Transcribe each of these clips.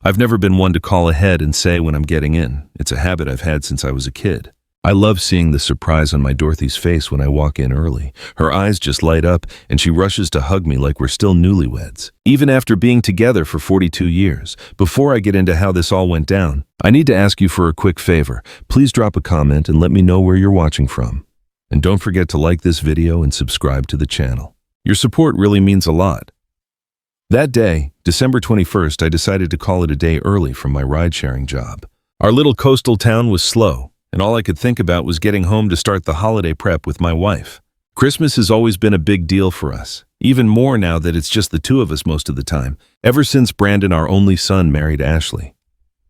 I've never been one to call ahead and say when I'm getting in. It's a habit I've had since I was a kid. I love seeing the surprise on my Dorothy's face when I walk in early. Her eyes just light up, and she rushes to hug me like we're still newlyweds. Even after being together for 42 years, before I get into how this all went down, I need to ask you for a quick favor. Please drop a comment and let me know where you're watching from. And don't forget to like this video and subscribe to the channel. Your support really means a lot. That day, December 21st, I decided to call it a day early from my ride-sharing job. Our little coastal town was slow, and all I could think about was getting home to start the holiday prep with my wife. Christmas has always been a big deal for us, even more now that it's just the two of us most of the time, ever since Brandon, our only son, married Ashley.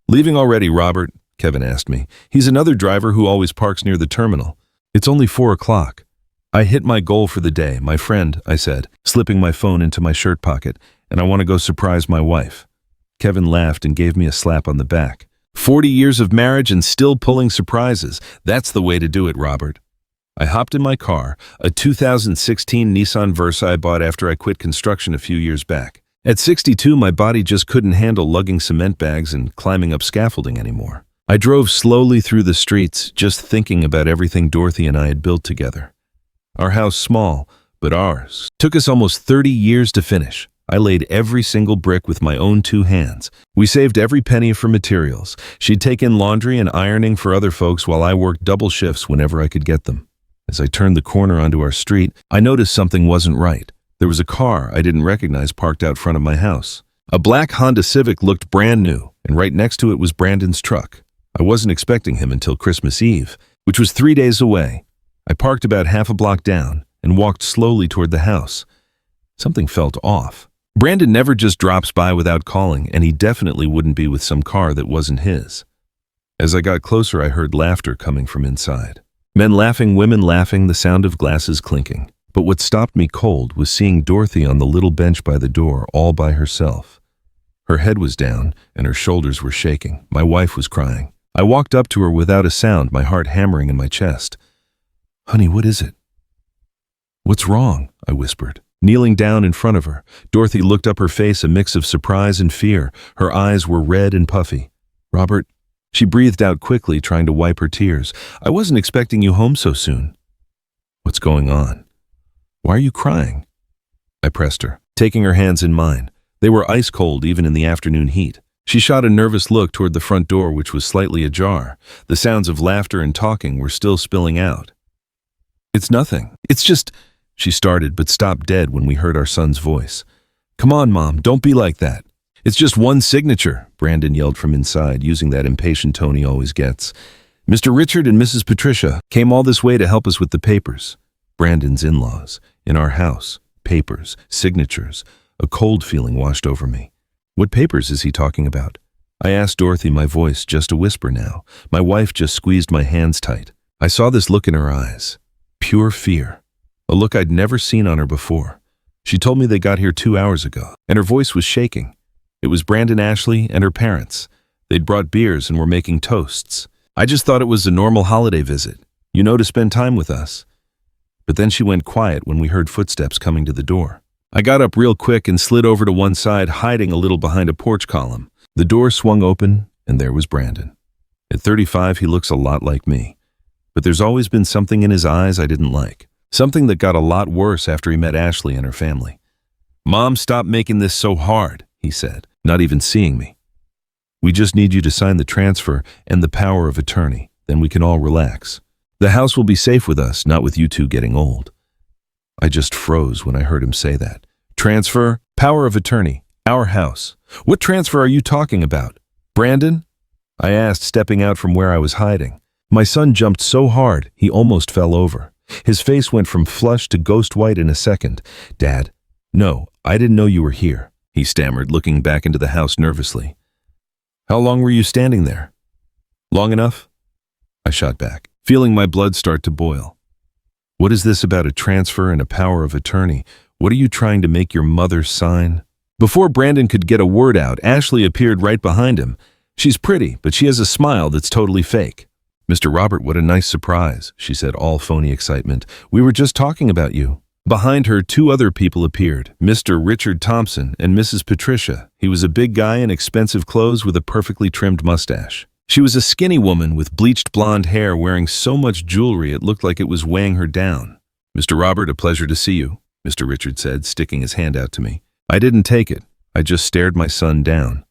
"Leaving already, Robert?" Kevin asked me. He's another driver who always parks near the terminal. "It's only 4 o'clock. "I hit my goal for the day, my friend," I said, slipping my phone into my shirt pocket, "and I want to go surprise my wife." Kevin laughed and gave me a slap on the back. 40 years of marriage and still pulling surprises. That's the way to do it, Robert. I hopped in my car, a 2016 Nissan Versa I bought after I quit construction a few years back. At 62, my body just couldn't handle lugging cement bags and climbing up scaffolding anymore. I drove slowly through the streets, just thinking about everything Dorothy and I had built together. Our house small, but ours. Took us almost 30 years to finish. I laid every single brick with my own 2 hands. We saved every penny for materials. She'd take in laundry and ironing for other folks while I worked double shifts whenever I could get them. As I turned the corner onto our street, I noticed something wasn't right. There was a car I didn't recognize parked out front of my house. A black Honda Civic looked brand new, and right next to it was Brandon's truck. I wasn't expecting him until Christmas Eve, which was 3 days away. I parked about half a block down and walked slowly toward the house. Something felt off. Brandon never just drops by without calling, and he definitely wouldn't be with some car that wasn't his. As I got closer, I heard laughter coming from inside. Men laughing, women laughing, the sound of glasses clinking. But what stopped me cold was seeing Dorothy on the little bench by the door, all by herself. Her head was down, and her shoulders were shaking. My wife was crying. I walked up to her without a sound, my heart hammering in my chest. "Honey, what is it?" "What's wrong?" I whispered. Kneeling down in front of her, Dorothy looked up, her face a mix of surprise and fear. Her eyes were red and puffy. "Robert," she breathed out quickly, trying to wipe her tears. "I wasn't expecting you home so soon." "What's going on? Why are you crying?" I pressed her, taking her hands in mine. They were ice cold even in the afternoon heat. She shot a nervous look toward the front door, which was slightly ajar. The sounds of laughter and talking were still spilling out. "It's nothing. It's just—" she started, but stopped dead when we heard our son's voice. "Come on, Mom, don't be like that. It's just one signature," Brandon yelled from inside, using that impatient tone he always gets. "Mr. Richard and Mrs. Patricia came all this way to help us with the papers." Brandon's in-laws, in our house, papers, signatures. A cold feeling washed over me. "What papers is he talking about?" I asked Dorothy, my voice just a whisper now. My wife just squeezed my hands tight. I saw this look in her eyes. Pure fear. A look I'd never seen on her before. She told me they got here 2 hours ago, and her voice was shaking. It was Brandon, Ashley, and her parents. They'd brought beers and were making toasts. I just thought it was a normal holiday visit, to spend time with us. But then she went quiet when we heard footsteps coming to the door. I got up real quick and slid over to one side, hiding a little behind a porch column. The door swung open, and there was Brandon. At 35, he looks a lot like me. But there's always been something in his eyes I didn't like. Something that got a lot worse after he met Ashley and her family. "Mom, stop making this so hard," he said, not even seeing me. "We just need you to sign the transfer and the power of attorney. Then we can all relax. The house will be safe with us, not with you two getting old." I just froze when I heard him say that. "Transfer, power of attorney, our house. What transfer are you talking about? Brandon?" I asked, stepping out from where I was hiding. My son jumped so hard, he almost fell over. His face went from flush to ghost white in a second. "Dad, no, I didn't know you were here," he stammered, looking back into the house nervously. "How long were you standing there?" "Long enough," I shot back, feeling my blood start to boil. "What is this about a transfer and a power of attorney? What are you trying to make your mother sign?" Before Brandon could get a word out, Ashley appeared right behind him. She's pretty, but she has a smile that's totally fake. "Mr. Robert, what a nice surprise," she said, all phony excitement. "We were just talking about you." Behind her, two other people appeared, Mr. Richard Thompson and Mrs. Patricia. He was a big guy in expensive clothes with a perfectly trimmed mustache. She was a skinny woman with bleached blonde hair wearing so much jewelry it looked like it was weighing her down. "Mr. Robert, a pleasure to see you," Mr. Richard said, sticking his hand out to me. I didn't take it. I just stared my son down.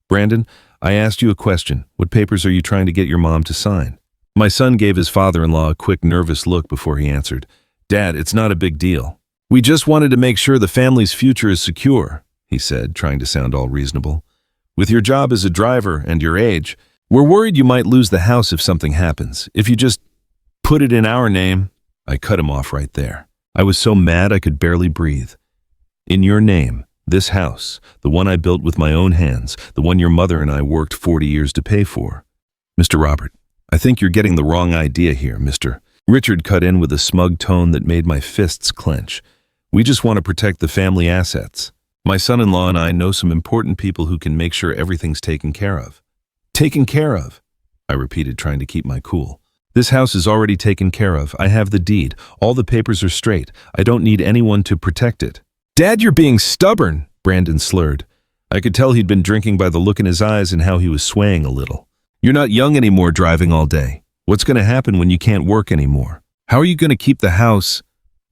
"Brandon, I asked you a question. What papers are you trying to get your mom to sign?" My son gave his father-in-law a quick, nervous look before he answered. "Dad, it's not a big deal. We just wanted to make sure the family's future is secure," he said, trying to sound all reasonable. "With your job as a driver and your age, we're worried you might lose the house if something happens. If you just put it in our name." I cut him off right there. I was so mad I could barely breathe. "In your name, this house, the one I built with my own hands, the one your mother and I worked 40 years to pay for." "Mr. Robert, I think you're getting the wrong idea here, Mr." Richard cut in with a smug tone that made my fists clench. "We just want to protect the family assets. My son-in-law and I know some important people who can make sure everything's taken care of." "Taken care of?" I repeated, trying to keep my cool. "This house is already taken care of. I have the deed. All the papers are straight. I don't need anyone to protect it." "Dad, you're being stubborn," Brandon slurred. I could tell he'd been drinking by the look in his eyes and how he was swaying a little. "You're not young anymore, driving all day. What's going to happen when you can't work anymore? How are you going to keep the house?"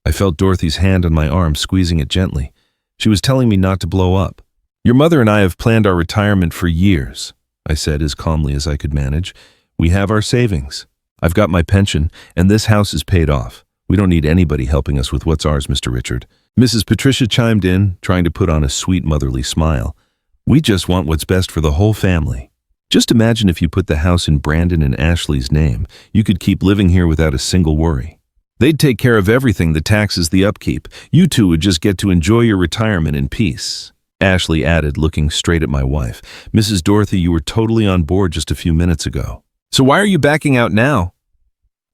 I felt Dorothy's hand on my arm, squeezing it gently. She was telling me not to blow up. "Your mother and I have planned our retirement for years," I said as calmly as I could manage. "We have our savings. I've got my pension, and this house is paid off. We don't need anybody helping us with what's ours, Mr. Richard." Mrs. Patricia chimed in, trying to put on a sweet motherly smile. "We just want what's best for the whole family. Just imagine if you put the house in Brandon and Ashley's name. You could keep living here without a single worry. They'd take care of everything, the taxes, the upkeep. You two would just get to enjoy your retirement in peace." Ashley added, looking straight at my wife. "Mrs. Dorothy, you were totally on board just a few minutes ago. So why are you backing out now?"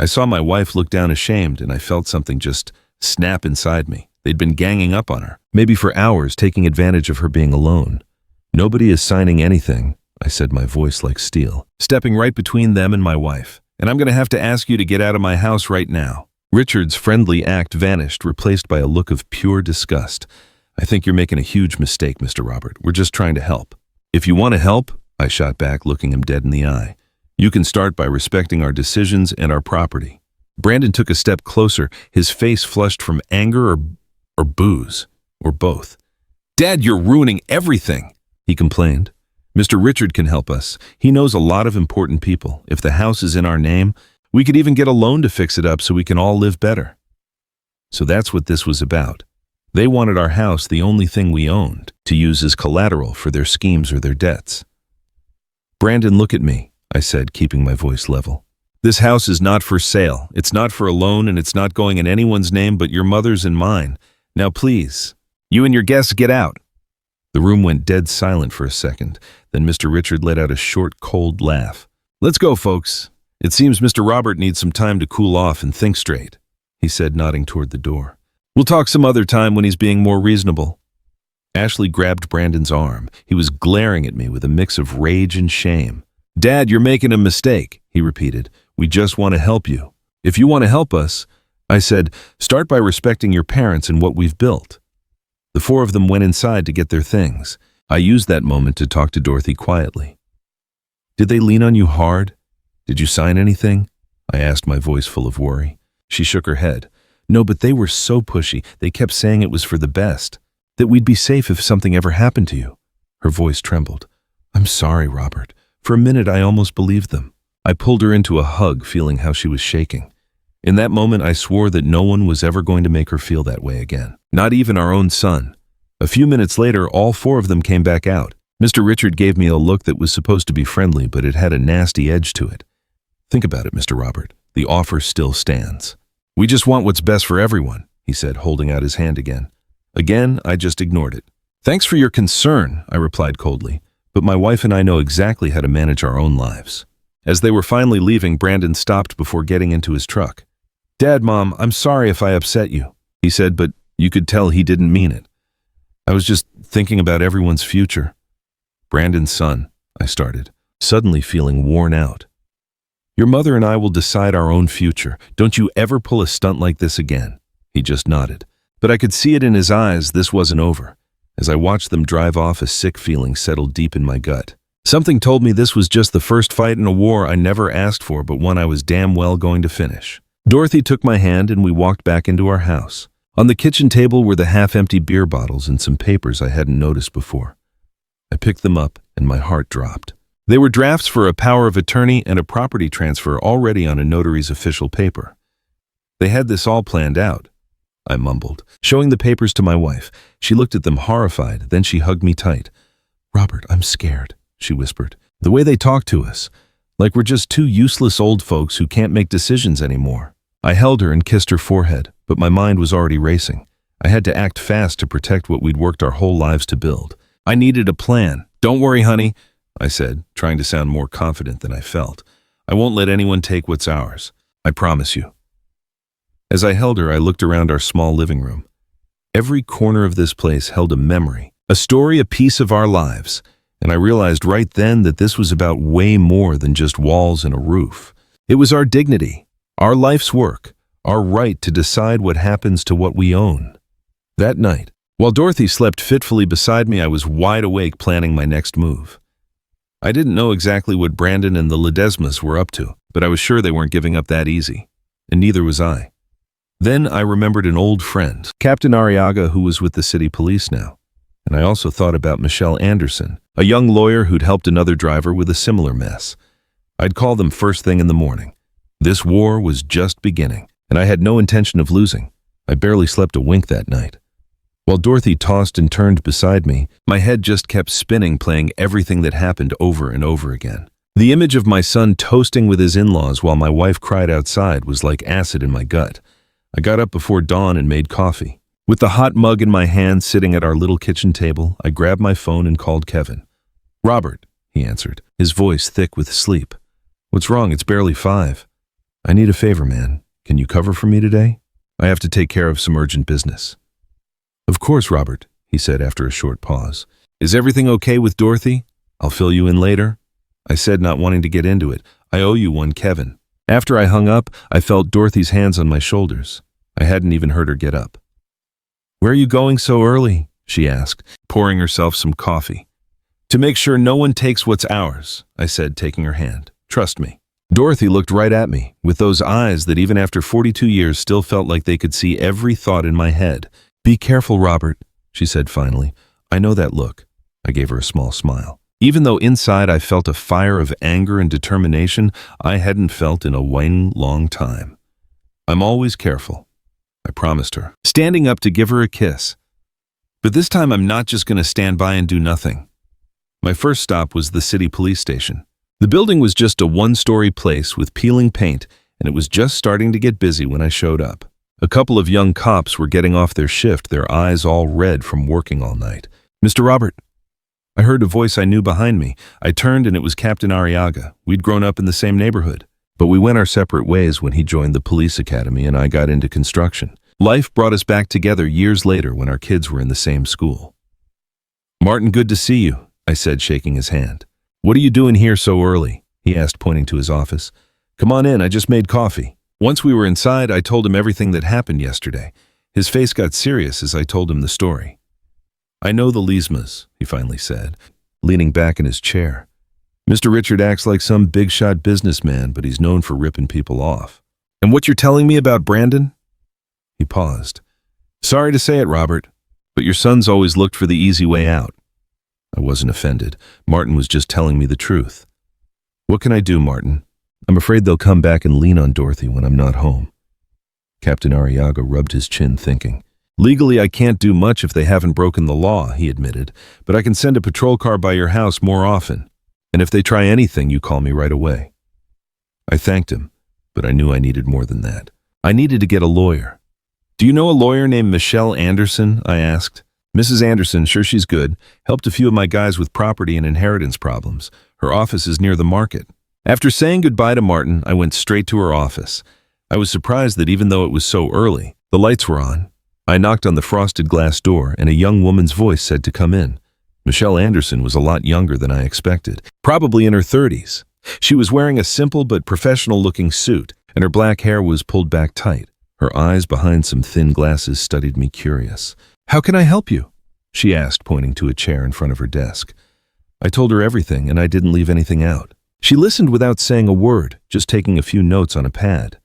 I saw my wife look down ashamed, and I felt something just snap inside me. They'd been ganging up on her, maybe for hours, taking advantage of her being alone. "Nobody is signing anything," I said, my voice like steel, stepping right between them and my wife. "And I'm going to have to ask you to get out of my house right now." Richard's friendly act vanished, replaced by a look of pure disgust. "I think you're making a huge mistake, Mr. Robert. We're just trying to help." "If you want to help," I shot back, looking him dead in the eye, "you can start by respecting our decisions and our property." Brandon took a step closer, his face flushed from anger or booze, or both. "Dad, you're ruining everything," he complained. "Mr. Richard can help us. He knows a lot of important people. If the house is in our name, we could even get a loan to fix it up so we can all live better." So that's what this was about. They wanted our house, the only thing we owned, to use as collateral for their schemes or their debts. "Brandon, look at me," I said, keeping my voice level. "This house is not for sale. It's not for a loan, and it's not going in anyone's name but your mother's and mine. Now please, you and your guests get out." The room went dead silent for a second. Then Mr. Richard let out a short, cold laugh. "Let's go, folks. It seems Mr. Robert needs some time to cool off and think straight," he said, nodding toward the door. "We'll talk some other time when he's being more reasonable." Ashley grabbed Brandon's arm. He was glaring at me with a mix of rage and shame. "Dad, you're making a mistake," he repeated. "We just want to help you. If you want to help us," I said, "start by respecting your parents and what we've built." The four of them went inside to get their things. I used that moment to talk to Dorothy quietly. "Did they lean on you hard? Did you sign anything?" I asked, my voice full of worry. She shook her head. "No, but they were so pushy. They kept saying it was for the best, that we'd be safe if something ever happened to you." Her voice trembled. "I'm sorry, Robert. For a minute, I almost believed them." I pulled her into a hug, feeling how she was shaking. In that moment, I swore that no one was ever going to make her feel that way again. Not even our own son. A few minutes later, all four of them came back out. Mr. Richard gave me a look that was supposed to be friendly, but it had a nasty edge to it. "Think about it, Mr. Robert. The offer still stands." "We just want what's best for everyone," he said, holding out his hand again. Again, I just ignored it. "Thanks for your concern," I replied coldly, "but my wife and I know exactly how to manage our own lives." As they were finally leaving, Brandon stopped before getting into his truck. "Dad, Mom, I'm sorry if I upset you," he said, but you could tell he didn't mean it. "I was just thinking about everyone's future." "Brandon's son," I started, suddenly feeling worn out. "Your mother and I will decide our own future. Don't you ever pull a stunt like this again." He just nodded. But I could see it in his eyes, this wasn't over. As I watched them drive off, a sick feeling settled deep in my gut. Something told me this was just the first fight in a war I never asked for, but one I was damn well going to finish. Dorothy took my hand and we walked back into our house. On the kitchen table were the half-empty beer bottles and some papers I hadn't noticed before. I picked them up and my heart dropped. They were drafts for a power of attorney and a property transfer already on a notary's official paper. They had this all planned out, I mumbled, showing the papers to my wife. She looked at them horrified, then she hugged me tight. "Robert, I'm scared," she whispered. "The way they talk to us, like we're just two useless old folks who can't make decisions anymore." I held her and kissed her forehead, but my mind was already racing. I had to act fast to protect what we'd worked our whole lives to build. I needed a plan. "Don't worry, honey," I said, trying to sound more confident than I felt. "I won't let anyone take what's ours. I promise you." As I held her, I looked around our small living room. Every corner of this place held a memory, a story, a piece of our lives, and I realized right then that this was about way more than just walls and a roof. It was our dignity, our life's work, our right to decide what happens to what we own. That night, while Dorothy slept fitfully beside me, I was wide awake planning my next move. I didn't know exactly what Brandon and the Ledesmas were up to, but I was sure they weren't giving up that easy, and neither was I. Then I remembered an old friend, Captain Arriaga, who was with the city police now. And I also thought about Michelle Anderson, a young lawyer who'd helped another driver with a similar mess. I'd call them first thing in the morning. This war was just beginning, and I had no intention of losing. I barely slept a wink that night. While Dorothy tossed and turned beside me, my head just kept spinning, playing everything that happened over and over again. The image of my son toasting with his in-laws while my wife cried outside was like acid in my gut. I got up before dawn and made coffee. With the hot mug in my hand sitting at our little kitchen table, I grabbed my phone and called Kevin. "Robert," he answered, his voice thick with sleep. "What's wrong? It's barely 5. "I need a favor, man. Can you cover for me today? I have to take care of some urgent business." "Of course, Robert," he said after a short pause. "Is everything okay with Dorothy? I'll fill you in later," I said, not wanting to get into it. "I owe you one, Kevin." After I hung up, I felt Dorothy's hands on my shoulders. I hadn't even heard her get up. "Where are you going so early?" she asked, pouring herself some coffee. "To make sure no one takes what's ours," I said, taking her hand. "Trust me." Dorothy looked right at me, with those eyes that even after 42 years still felt like they could see every thought in my head. "Be careful, Robert," she said finally. "I know that look." I gave her a small smile. Even though inside I felt a fire of anger and determination I hadn't felt in a long time. "I'm always careful," I promised her, standing up to give her a kiss. But this time I'm not just going to stand by and do nothing. My first stop was the city police station. The building was just a one-story place with peeling paint, and it was just starting to get busy when I showed up. A couple of young cops were getting off their shift, their eyes all red from working all night. "Mr. Robert." I heard a voice I knew behind me. I turned and it was Captain Arriaga. We'd grown up in the same neighborhood. But we went our separate ways when he joined the police academy and I got into construction. Life brought us back together years later when our kids were in the same school. "Martin, good to see you," I said, shaking his hand. "What are you doing here so early?" he asked, pointing to his office. "Come on in, I just made coffee." Once we were inside, I told him everything that happened yesterday. His face got serious as I told him the story. "I know the Ledesmas," he finally said, leaning back in his chair. "Mr. Richard acts like some big-shot businessman, but he's known for ripping people off." "And what you're telling me about Brandon?" He paused. "Sorry to say it, Robert, but your son's always looked for the easy way out." I wasn't offended. Martin was just telling me the truth. "What can I do, Martin? I'm afraid they'll come back and lean on Dorothy when I'm not home." Captain Arriaga rubbed his chin, thinking. "Legally, I can't do much if they haven't broken the law," he admitted, "but I can send a patrol car by your house more often. And if they try anything, you call me right away." I thanked him, but I knew I needed more than that. I needed to get a lawyer. "Do you know a lawyer named Michelle Anderson?" I asked. "Mrs. Anderson, sure, she's good. Helped a few of my guys with property and inheritance problems. Her office is near the market." After saying goodbye to Martin, I went straight to her office. I was surprised that even though it was so early, the lights were on. I knocked on the frosted glass door, and a young woman's voice said to come in. Michelle Anderson was a lot younger than I expected, probably in her 30s. She was wearing a simple but professional-looking suit, and her black hair was pulled back tight. Her eyes behind some thin glasses studied me curious. "How can I help you?" she asked, pointing to a chair in front of her desk. I told her everything, and I didn't leave anything out. She listened without saying a word, just taking a few notes on a pad.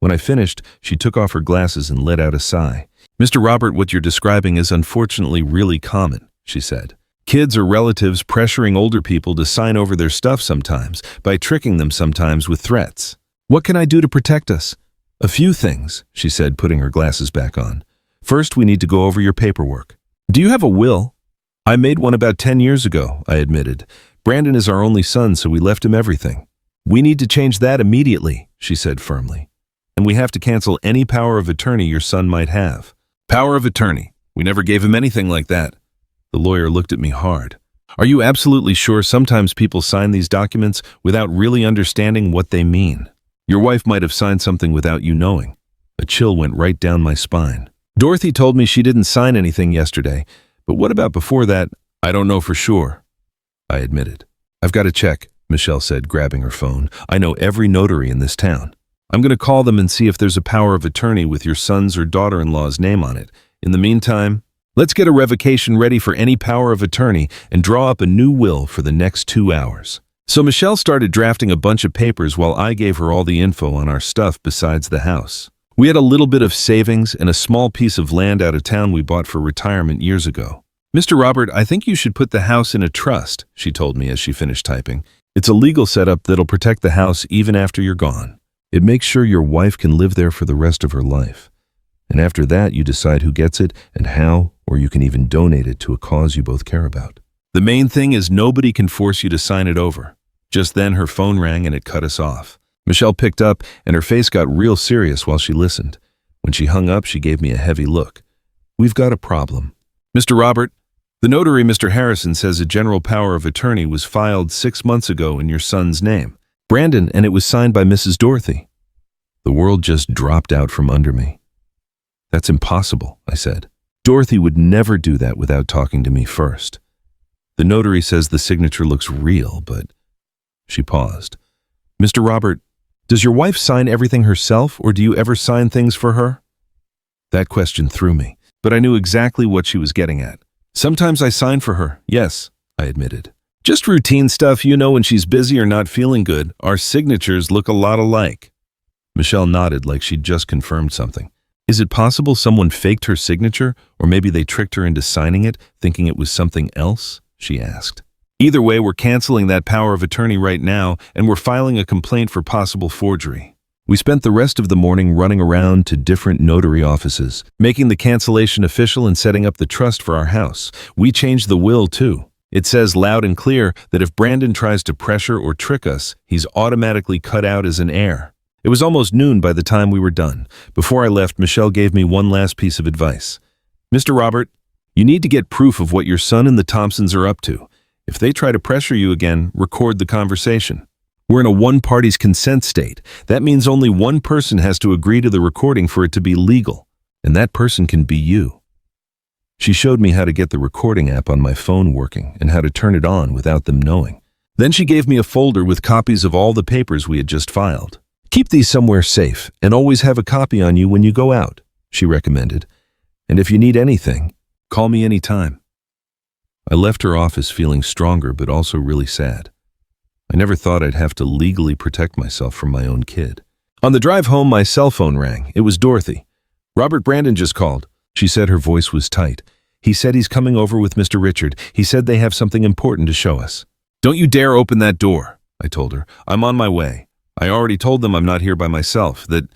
When I finished, she took off her glasses and let out a sigh. "Mr. Robert, what you're describing is unfortunately really common," she said. "Kids or relatives pressuring older people to sign over their stuff sometimes, by tricking them sometimes with threats. What can I do to protect us?" "A few things," she said, putting her glasses back on. "First, we need to go over your paperwork. Do you have a will?" "I made one about 10 years ago," I admitted. "Brandon is our only son, so we left him everything." "We need to change that immediately," she said firmly. "And we have to cancel any power of attorney your son might have." "Power of attorney? We never gave him anything like that." The lawyer looked at me hard. "Are you absolutely sure sometimes people sign these documents without really understanding what they mean? Your wife might have signed something without you knowing." A chill went right down my spine. "Dorothy told me she didn't sign anything yesterday, but what about before that?" "I don't know for sure," I admitted. "I've got to check," Michelle said, grabbing her phone. "I know every notary in this town. I'm going to call them and see if there's a power of attorney with your son's or daughter-in-law's name on it. In the meantime, let's get a revocation ready for any power of attorney and draw up a new will for the next 2 hours." So Michelle started drafting a bunch of papers while I gave her all the info on our stuff besides the house. We had a little bit of savings and a small piece of land out of town we bought for retirement years ago. "Mr. Robert, I think you should put the house in a trust," she told me as she finished typing. "It's a legal setup that'll protect the house even after you're gone. It makes sure your wife can live there for the rest of her life. And after that, you decide who gets it and how, or you can even donate it to a cause you both care about. The main thing is nobody can force you to sign it over." Just then her phone rang and it cut us off. Michelle picked up and her face got real serious while she listened. When she hung up, she gave me a heavy look. "We've got a problem. Mr. Robert, the notary, Mr. Harrison, says a general power of attorney was filed 6 months ago in your son's name, Brandon, and it was signed by Mrs. Dorothy." The world just dropped out from under me. "That's impossible," I said. "Dorothy would never do that without talking to me first. The notary says the signature looks real, but..." She paused. "Mr. Robert, does your wife sign everything herself, or do you ever sign things for her?" That question threw me, but I knew exactly what she was getting at. "Sometimes I sign for her, yes," I admitted. "Just routine stuff, you know, when she's busy or not feeling good. Our signatures look a lot alike." Michelle nodded like she'd just confirmed something. "Is it possible someone faked her signature, or maybe they tricked her into signing it, thinking it was something else?" she asked. "Either way, we're canceling that power of attorney right now, and we're filing a complaint for possible forgery." We spent the rest of the morning running around to different notary offices, making the cancellation official and setting up the trust for our house. We changed the will, too. It says loud and clear that if Brandon tries to pressure or trick us, he's automatically cut out as an heir. It was almost noon by the time we were done. Before I left, Michelle gave me one last piece of advice. "Mr. Robert, you need to get proof of what your son and the Thompsons are up to. If they try to pressure you again, record the conversation. We're in a one-party's consent state. That means only one person has to agree to the recording for it to be legal, and that person can be you." She showed me how to get the recording app on my phone working and how to turn it on without them knowing. Then she gave me a folder with copies of all the papers we had just filed. "Keep these somewhere safe and always have a copy on you when you go out," she recommended. "And if you need anything, call me anytime." I left her office feeling stronger but also really sad. I never thought I'd have to legally protect myself from my own kid. On the drive home, my cell phone rang. It was Dorothy. "Robert Brandon just called." She said her voice was tight. "He said he's coming over with Mr. Richard. He said they have something important to show us." "Don't you dare open that door," I told her. "I'm on my way. I already told them I'm not here by myself, that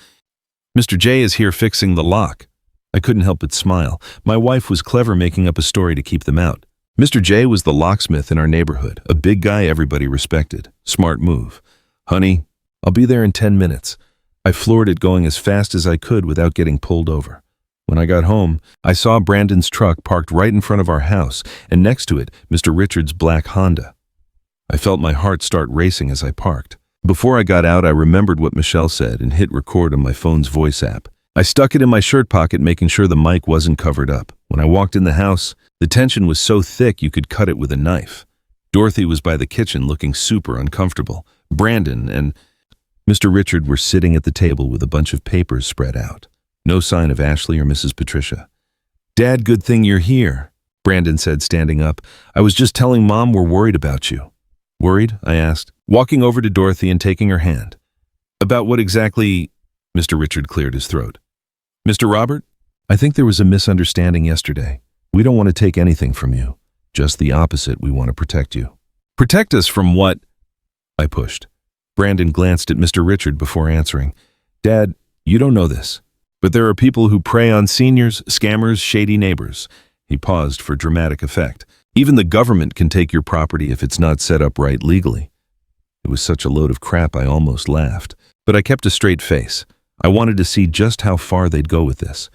Mr. J is here fixing the lock." I couldn't help but smile. My wife was clever making up a story to keep them out. Mr. J was the locksmith in our neighborhood, a big guy everybody respected. Smart move. "Honey, I'll be there in 10 minutes. I floored it going as fast as I could without getting pulled over. When I got home, I saw Brandon's truck parked right in front of our house, and next to it, Mr. Richard's black Honda. I felt my heart start racing as I parked. Before I got out, I remembered what Michelle said and hit record on my phone's voice app. I stuck it in my shirt pocket, making sure the mic wasn't covered up. When I walked in the house, the tension was so thick you could cut it with a knife. Dorothy was by the kitchen looking super uncomfortable. Brandon and Mr. Richard were sitting at the table with a bunch of papers spread out. No sign of Ashley or Mrs. Patricia. "Dad, good thing you're here," Brandon said, standing up. "I was just telling Mom we're worried about you." "Worried?" I asked, walking over to Dorothy and taking her hand. "About what exactly?" Mr. Richard cleared his throat. "Mr. Robert, I think there was a misunderstanding yesterday. We don't want to take anything from you. Just the opposite, we want to protect you." "Protect us from what?" I pushed. Brandon glanced at Mr. Richard before answering. "Dad, you don't know this, but there are people who prey on seniors, scammers, shady neighbors." He paused for dramatic effect. "Even the government can take your property if it's not set up right legally." It was such a load of crap I almost laughed, but I kept a straight face. I wanted to see just how far they'd go with this.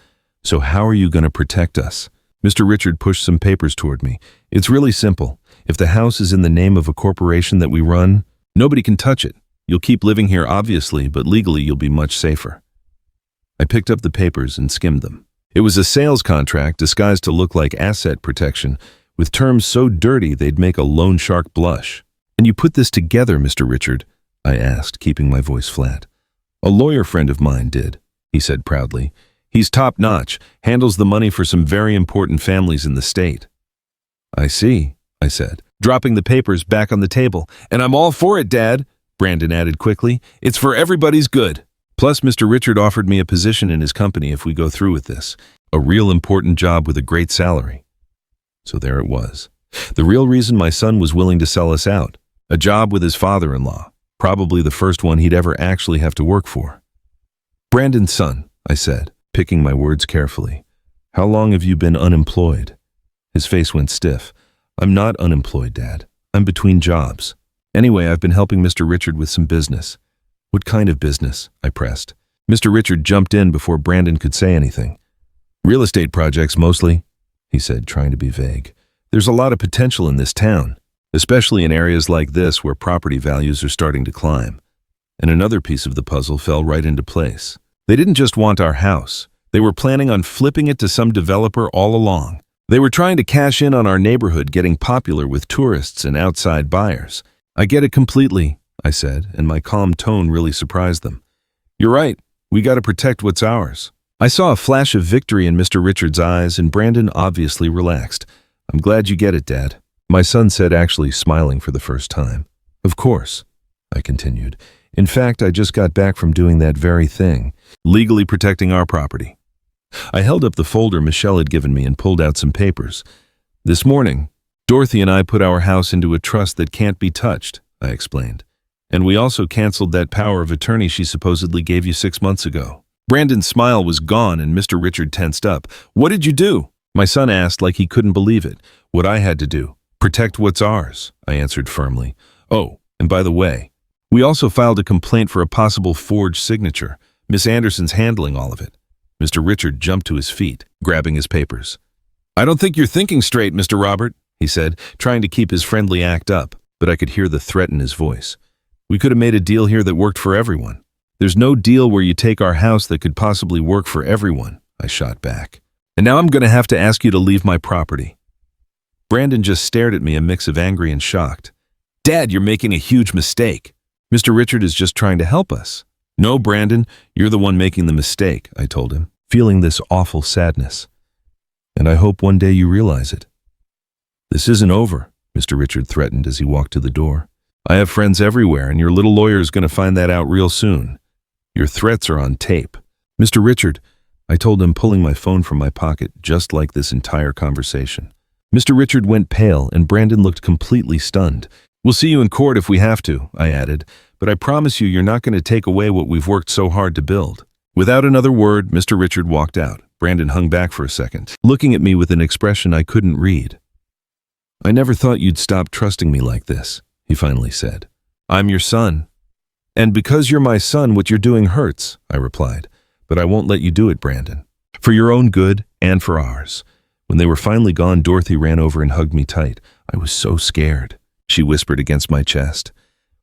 "So how are you going to protect us?" Mr. Richard pushed some papers toward me. "It's really simple. If the house is in the name of a corporation that we run, nobody can touch it. You'll keep living here, obviously, but legally you'll be much safer." I picked up the papers and skimmed them. It was a sales contract disguised to look like asset protection, with terms so dirty they'd make a loan shark blush. "And you put this together, Mr. Richard?" I asked, keeping my voice flat. "A lawyer friend of mine did," he said proudly. "He's top-notch, handles the money for some very important families in the state." "I see," I said, dropping the papers back on the table. "And I'm all for it, Dad," Brandon added quickly. "It's for everybody's good." Plus, Mr. Richard offered me a position in his company if we go through with this. A real important job with a great salary. So there it was. The real reason my son was willing to sell us out. A job with his father-in-law. Probably the first one he'd ever actually have to work for. "Brandon's son," I said, picking my words carefully. "How long have you been unemployed?" His face went stiff. "I'm not unemployed, Dad. I'm between jobs. Anyway, I've been helping Mr. Richard with some business." "What kind of business?" I pressed. Mr. Richard jumped in before Brandon could say anything. "Real estate projects, mostly," he said, trying to be vague. "There's a lot of potential in this town, especially in areas like this where property values are starting to climb." And another piece of the puzzle fell right into place. They didn't just want our house. They were planning on flipping it to some developer all along. They were trying to cash in on our neighborhood getting popular with tourists and outside buyers. "I get it completely," I said, and my calm tone really surprised them. "You're right. We got to protect what's ours." I saw a flash of victory in Mr. Richard's eyes, and Brandon obviously relaxed. "I'm glad you get it, Dad," my son said, actually smiling for the first time. "Of course," I continued. "In fact, I just got back from doing that very thing, legally protecting our property." I held up the folder Michelle had given me and pulled out some papers. "This morning, Dorothy and I put our house into a trust that can't be touched," I explained. "And we also canceled that power of attorney she supposedly gave you 6 months ago." Brandon's smile was gone and Mr. Richard tensed up. "What did you do?" my son asked like he couldn't believe it. "What I had to do. Protect what's ours," I answered firmly. "Oh, and by the way, we also filed a complaint for a possible forged signature. Miss Anderson's handling all of it." Mr. Richard jumped to his feet, grabbing his papers. "I don't think you're thinking straight, Mr. Robert," he said, trying to keep his friendly act up, but I could hear the threat in his voice. "We could have made a deal here that worked for everyone." "There's no deal where you take our house that could possibly work for everyone," I shot back. "And now I'm going to have to ask you to leave my property." Brandon just stared at me, a mix of angry and shocked. "Dad, you're making a huge mistake. Mr. Richard is just trying to help us." "No, Brandon, you're the one making the mistake," I told him, feeling this awful sadness. "And I hope one day you realize it." "This isn't over," Mr. Richard threatened as he walked to the door. "I have friends everywhere, and your little lawyer is going to find that out real soon. Your threats are on tape." "Mr. Richard," I told him, pulling my phone from my pocket, just like this entire conversation. Mr. Richard went pale, and Brandon looked completely stunned. "We'll see you in court if we have to," I added, "but I promise you're not going to take away what we've worked so hard to build." Without another word, Mr. Richard walked out. Brandon hung back for a second, looking at me with an expression I couldn't read. "I never thought you'd stop trusting me like this," he finally said. "I'm your son." "And because you're my son, what you're doing hurts," I replied. "But I won't let you do it, Brandon. For your own good and for ours." When they were finally gone, Dorothy ran over and hugged me tight. "I was so scared," she whispered against my chest.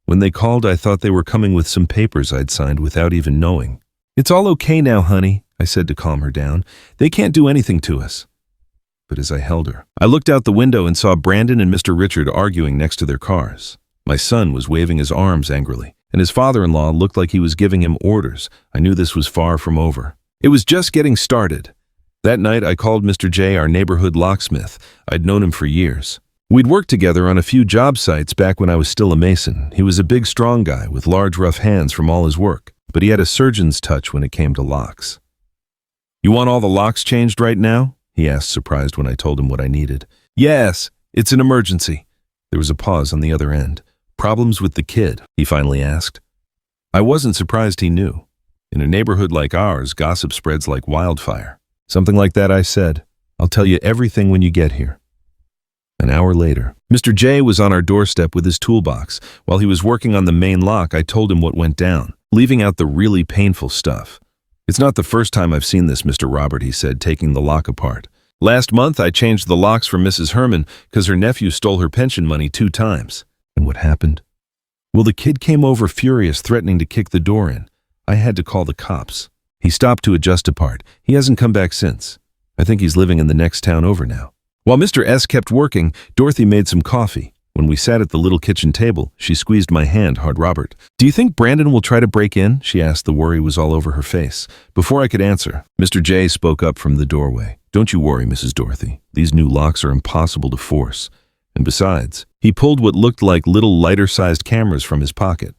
"When they called, I thought they were coming with some papers I'd signed without even knowing." "It's all okay now, honey," I said to calm her down. "They can't do anything to us." But as I held her, I looked out the window and saw Brandon and Mr. Richard arguing next to their cars. My son was waving his arms angrily, and his father-in-law looked like he was giving him orders. I knew this was far from over. It was just getting started. That night, I called Mr. J, our neighborhood locksmith. I'd known him for years. We'd worked together on a few job sites back when I was still a mason. He was a big, strong guy with large, rough hands from all his work, but he had a surgeon's touch when it came to locks. "You want all the locks changed right now?" he asked, surprised when I told him what I needed. "Yes, it's an emergency." There was a pause on the other end. "Problems with the kid?" he finally asked. I wasn't surprised he knew. In a neighborhood like ours, gossip spreads like wildfire. "Something like that," I said. "I'll tell you everything when you get here." An hour later, Mr. J was on our doorstep with his toolbox. While he was working on the main lock, I told him what went down, leaving out the really painful stuff. "It's not the first time I've seen this, Mr. Robert," he said, taking the lock apart. "Last month, I changed the locks for Mrs. Herman because her nephew stole her pension money 2 times. "And what happened?" "Well, the kid came over furious, threatening to kick the door in. I had to call the cops. He stopped to adjust a part. He hasn't come back since. I think he's living in the next town over now." While Mr. S kept working, Dorothy made some coffee. When we sat at the little kitchen table, she squeezed my hand hard. "Robert, do you think Brandon will try to break in?" she asked. The worry was all over her face. Before I could answer, Mr. J spoke up from the doorway. "Don't you worry, Mrs. Dorothy. These new locks are impossible to force. And besides," he pulled what looked like little lighter-sized cameras from his pocket.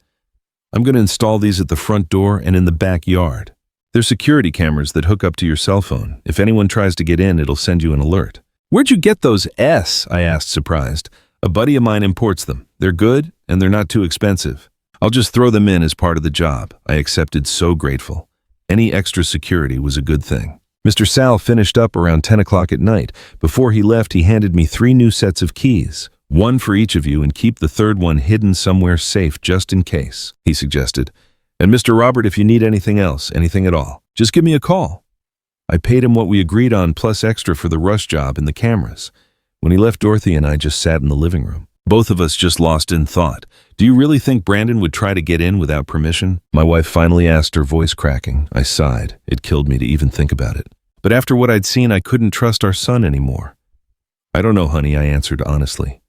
"I'm going to install these at the front door and in the backyard. They're security cameras that hook up to your cell phone. If anyone tries to get in, it'll send you an alert." "Where'd you get those S?" I asked, surprised. "A buddy of mine imports them. They're good, and they're not too expensive. I'll just throw them in as part of the job." I accepted, so grateful. Any extra security was a good thing. Mr. Sal finished up around 10 o'clock at night. Before he left, he handed me 3 new sets of keys. "One for each of you, and keep the third one hidden somewhere safe just in case," he suggested. "And Mr. Robert, if you need anything else, anything at all, just give me a call." I paid him what we agreed on plus extra for the rush job and the cameras. When he left, Dorothy and I just sat in the living room. Both of us just lost in thought. "Do you really think Brandon would try to get in without permission?" my wife finally asked, her voice cracking. I sighed. It killed me to even think about it. But after what I'd seen, I couldn't trust our son anymore. "I don't know, honey," I answered honestly.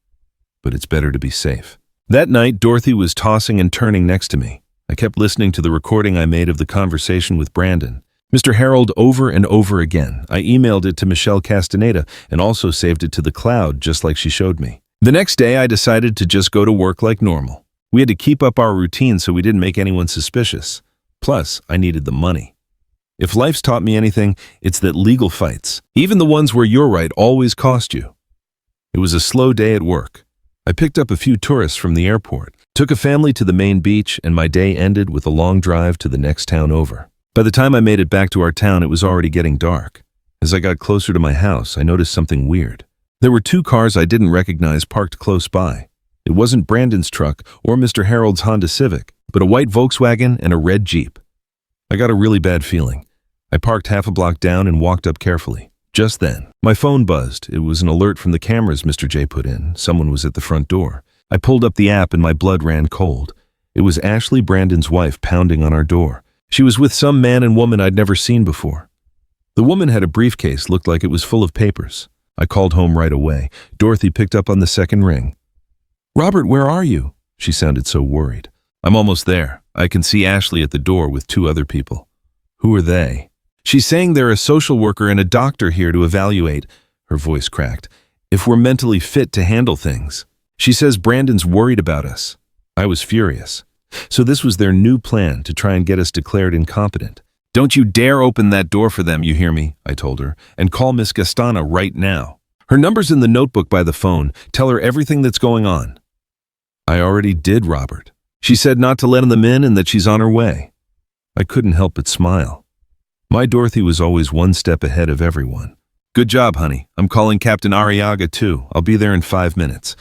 "But it's better to be safe." That night, Dorothy was tossing and turning next to me. I kept listening to the recording I made of the conversation with Brandon. Mr. Harold over and over again. I emailed it to Michelle Castaneda and also saved it to the cloud, just like she showed me. The next day, I decided to just go to work like normal. We had to keep up our routine so we didn't make anyone suspicious. Plus, I needed the money. If life's taught me anything, it's that legal fights, even the ones where you're right, always cost you. It was a slow day at work. I picked up a few tourists from the airport, took a family to the main beach, and my day ended with a long drive to the next town over. By the time I made it back to our town, it was already getting dark. As I got closer to my house, I noticed something weird. There were 2 cars I didn't recognize parked close by. It wasn't Brandon's truck or Mr. Harold's Honda Civic, but a white Volkswagen and a red Jeep. I got a really bad feeling. I parked half a block down and walked up carefully. Just then, my phone buzzed. It was an alert from the cameras Mr. J put in. Someone was at the front door. I pulled up the app and my blood ran cold. It was Ashley, Brandon's wife, pounding on our door. She was with some man and woman I'd never seen before. The woman had a briefcase, looked like it was full of papers. I called home right away. Dorothy picked up on the second ring. "Robert, where are you?" She sounded so worried. "I'm almost there. I can see Ashley at the door with 2 other people." "Who are they?" "She's saying they're a social worker and a doctor here to evaluate," her voice cracked, "if we're mentally fit to handle things. She says Brandon's worried about us." I was furious. So this was their new plan to try and get us declared incompetent. "Don't you dare open that door for them, you hear me?" I told her. "And call Miss Gastana right now. Her number's in the notebook by the phone. Tell her everything that's going on." "I already did, Robert. She said not to let them in and that she's on her way." I couldn't help but smile. My Dorothy was always one step ahead of everyone. "Good job, honey. I'm calling Captain Arriaga too. I'll be there in 5 minutes.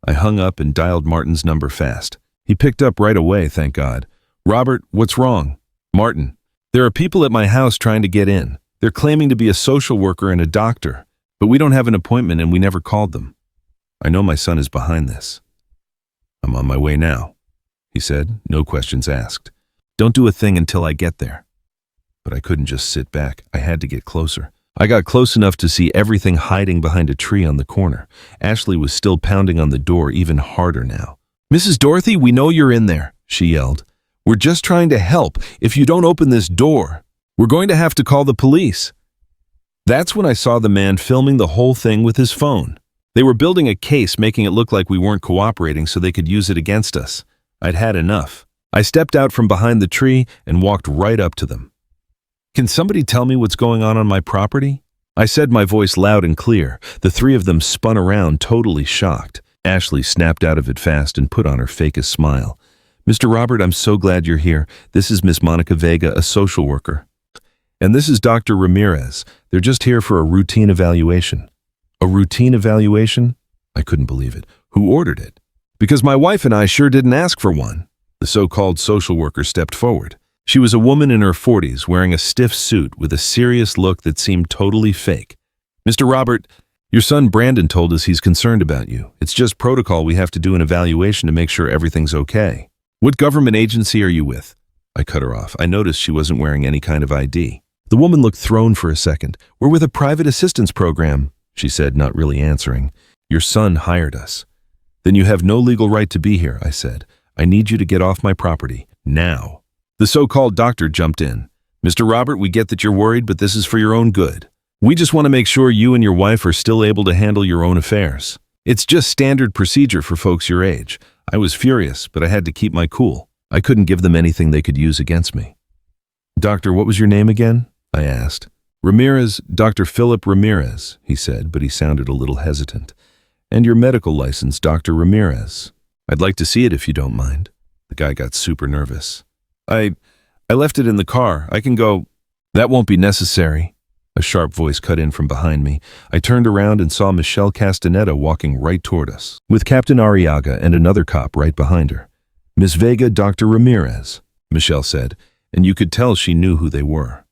I hung up and dialed Martin's number fast. He picked up right away, thank God. "Robert, what's wrong?" "Martin, there are people at my house trying to get in. They're claiming to be a social worker and a doctor, but we don't have an appointment and we never called them. I know my son is behind this." "I'm on my way now," he said, no questions asked. "Don't do a thing until I get there." But I couldn't just sit back. I had to get closer. I got close enough to see everything hiding behind a tree on the corner. Ashley was still pounding on the door, even harder now. "Mrs. Dorothy, we know you're in there," she yelled. "We're just trying to help. If you don't open this door..." We're going to have to call the police. That's when I saw the man filming the whole thing with his phone. They were building a case, making it look like we weren't cooperating so they could use it against us. I'd had enough. I stepped out from behind the tree and walked right up to them. Can somebody tell me what's going on my property? I said, my voice loud and clear. The three of them spun around, totally shocked. Ashley snapped out of it fast and put on her fakest smile. Mr. Robert, I'm so glad you're here. This is Miss Monica Vega, a social worker. And this is Dr. Ramirez. They're just here for a routine evaluation. A routine evaluation? I couldn't believe it. Who ordered it? Because my wife and I sure didn't ask for one. The so-called social worker stepped forward. She was a woman in her 40s, wearing a stiff suit with a serious look that seemed totally fake. Mr. Robert, your son Brandon told us he's concerned about you. It's just protocol. We have to do an evaluation to make sure everything's okay. What government agency are you with? I cut her off. I noticed she wasn't wearing any kind of ID. The woman looked thrown for a second. We're with a private assistance program, she said, not really answering. Your son hired us. Then you have no legal right to be here, I said. I need you to get off my property, now. The so-called doctor jumped in. Mr. Robert, we get that you're worried, but this is for your own good. We just want to make sure you and your wife are still able to handle your own affairs. It's just standard procedure for folks your age. I was furious, but I had to keep my cool. I couldn't give them anything they could use against me. Doctor, what was your name again? I asked. Ramirez, Dr. Philip Ramirez, he said, but he sounded a little hesitant. And your medical license, Dr. Ramirez. I'd like to see it if you don't mind. The guy got super nervous. I left it in the car. I can go. That won't be necessary. A sharp voice cut in from behind me. I turned around and saw Michelle Castaneda walking right toward us, with Captain Arriaga and another cop right behind her. Miss Vega, Dr. Ramirez, Michelle said, and you could tell she knew who they were.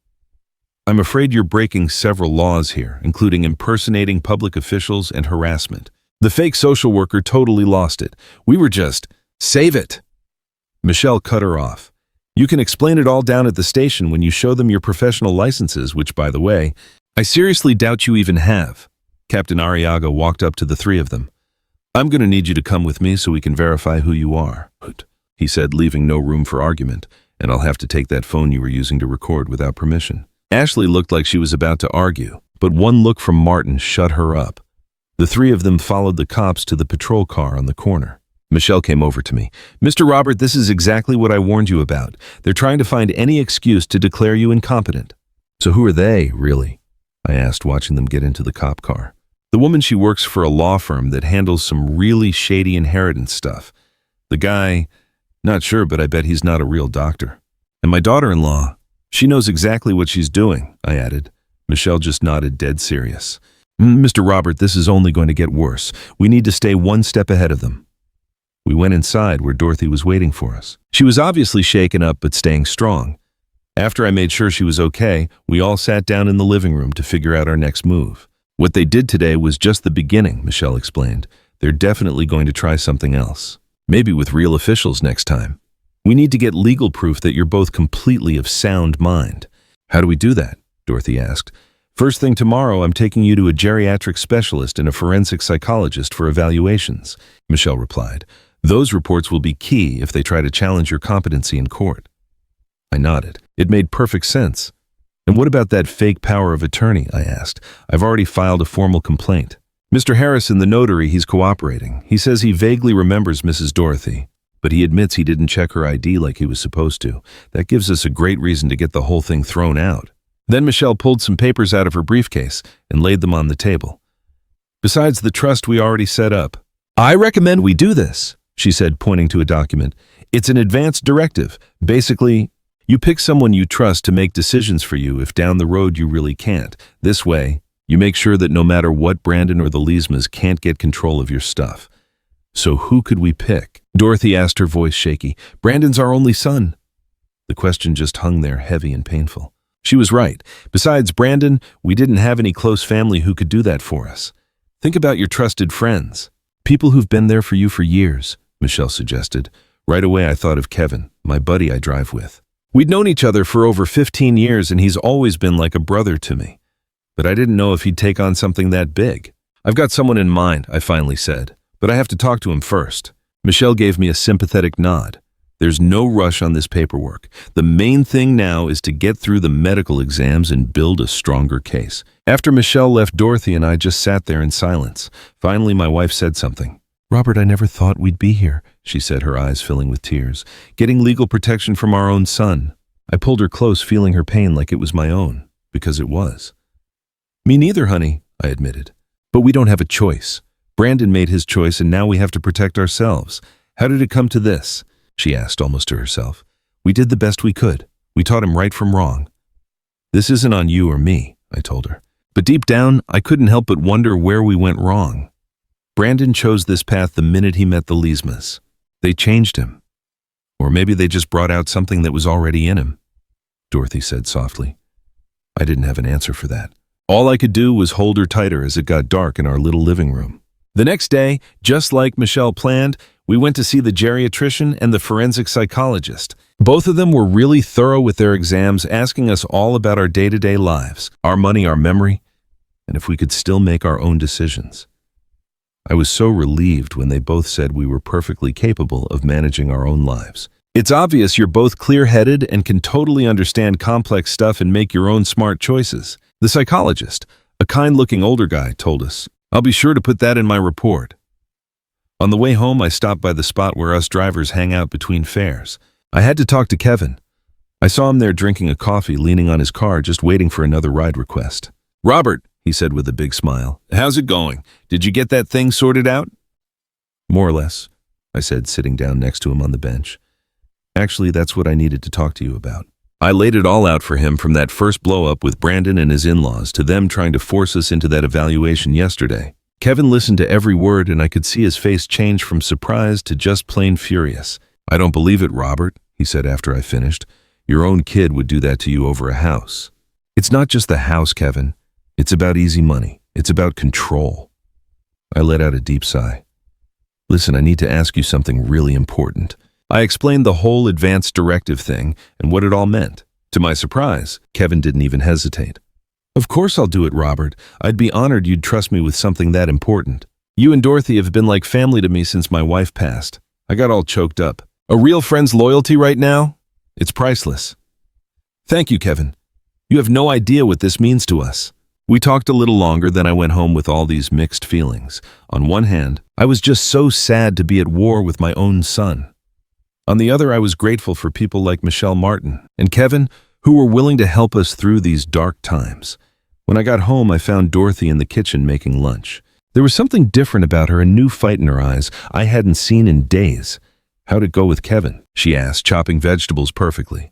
I'm afraid you're breaking several laws here, including impersonating public officials and harassment. The fake social worker totally lost it. We were just, save it. Michelle cut her off. You can explain it all down at the station when you show them your professional licenses, which, by the way, I seriously doubt you even have. Captain Arriaga walked up to the three of them. I'm going to need you to come with me so we can verify who you are, he said, leaving no room for argument, and I'll have to take that phone you were using to record without permission. Ashley looked like she was about to argue, but one look from Martin shut her up. The three of them followed the cops to the patrol car on the corner. Michelle came over to me. Mr. Robert, this is exactly what I warned you about. They're trying to find any excuse to declare you incompetent. So who are they, really? I asked, watching them get into the cop car. The woman, she works for a law firm that handles some really shady inheritance stuff. The guy, not sure, but I bet he's not a real doctor. And my daughter-in-law, she knows exactly what she's doing, I added. Michelle just nodded, dead serious. Mr. Robert, this is only going to get worse. We need to stay one step ahead of them. We went inside where Dorothy was waiting for us. She was obviously shaken up but staying strong. After I made sure she was okay, we all sat down in the living room to figure out our next move. What they did today was just the beginning, Michelle explained. They're definitely going to try something else. Maybe with real officials next time. We need to get legal proof that you're both completely of sound mind. How do we do that? Dorothy asked. First thing tomorrow, I'm taking you to a geriatric specialist and a forensic psychologist for evaluations, Michelle replied. Those reports will be key if they try to challenge your competency in court. I nodded. It made perfect sense. And what about that fake power of attorney? I asked. I've already filed a formal complaint. Mr. Harrison, the notary, he's cooperating. He says he vaguely remembers Mrs. Dorothy, but he admits he didn't check her ID like he was supposed to. That gives us a great reason to get the whole thing thrown out. Then Michelle pulled some papers out of her briefcase and laid them on the table. Besides the trust we already set up, I recommend we do this, she said, pointing to a document. It's an advance directive. Basically, you pick someone you trust to make decisions for you if down the road you really can't. This way, you make sure that no matter what, Brandon or the Leesmas can't get control of your stuff. So who could we pick? Dorothy asked, her voice shaky. Brandon's our only son. The question just hung there, heavy and painful. She was right. Besides Brandon, we didn't have any close family who could do that for us. Think about your trusted friends. People who've been there for you for years, Michelle suggested. Right away I thought of Kevin, my buddy I drive with. We'd known each other for over 15 years and he's always been like a brother to me. But I didn't know if he'd take on something that big. I've got someone in mind, I finally said, but I have to talk to him first. Michelle gave me a sympathetic nod. There's no rush on this paperwork. The main thing now is to get through the medical exams and build a stronger case. After Michelle left, Dorothy and I just sat there in silence. Finally, my wife said something. "Robert, I never thought we'd be here," she said, her eyes filling with tears. "Getting legal protection from our own son." I pulled her close, feeling her pain like it was my own, because it was. "Me neither, honey," I admitted. "But we don't have a choice. Brandon made his choice, and now we have to protect ourselves. How did it come to this?" she asked, almost to herself. "We did the best we could. We taught him right from wrong." "This isn't on you or me," I told her. But deep down, I couldn't help but wonder where we went wrong. Brandon chose this path the minute he met the Leesmas. They changed him. Or maybe they just brought out something that was already in him, Dorothy said softly. I didn't have an answer for that. All I could do was hold her tighter as it got dark in our little living room. The next day, just like Michelle planned, we went to see the geriatrician and the forensic psychologist. Both of them were really thorough with their exams, asking us all about our day-to-day lives, our money, our memory, and if we could still make our own decisions. I was so relieved when they both said we were perfectly capable of managing our own lives. It's obvious you're both clear-headed and can totally understand complex stuff and make your own smart choices. The psychologist, a kind-looking older guy, told us. I'll be sure to put that in my report. On the way home, I stopped by the spot where us drivers hang out between fares. I had to talk to Kevin. I saw him there drinking a coffee, leaning on his car, just waiting for another ride request. "Robert," he said with a big smile, "how's it going? Did you get that thing sorted out?" "More or less," I said, sitting down next to him on the bench. "Actually, that's what I needed to talk to you about." I laid it all out for him, from that first blow-up with Brandon and his in-laws to them trying to force us into that evaluation yesterday. Kevin listened to every word, and I could see his face change from surprise to just plain furious. "I don't believe it, Robert," he said after I finished. "Your own kid would do that to you over a house." "It's not just the house, Kevin. It's about easy money. It's about control." I let out a deep sigh. "Listen, I need to ask you something really important." I explained the whole advanced directive thing and what it all meant. To my surprise, Kevin didn't even hesitate. "Of course I'll do it, Robert. I'd be honored you'd trust me with something that important. You and Dorothy have been like family to me since my wife passed." I got all choked up. "A real friend's loyalty right now? It's priceless." "Thank you, Kevin. You have no idea what this means to us." We talked a little longer, then I went home with all these mixed feelings. On one hand, I was just so sad to be at war with my own son. On the other, I was grateful for people like Michelle Martin and Kevin, who were willing to help us through these dark times. When I got home, I found Dorothy in the kitchen making lunch. There was something different about her, a new fight in her eyes I hadn't seen in days. "How'd it go with Kevin?" she asked, chopping vegetables perfectly.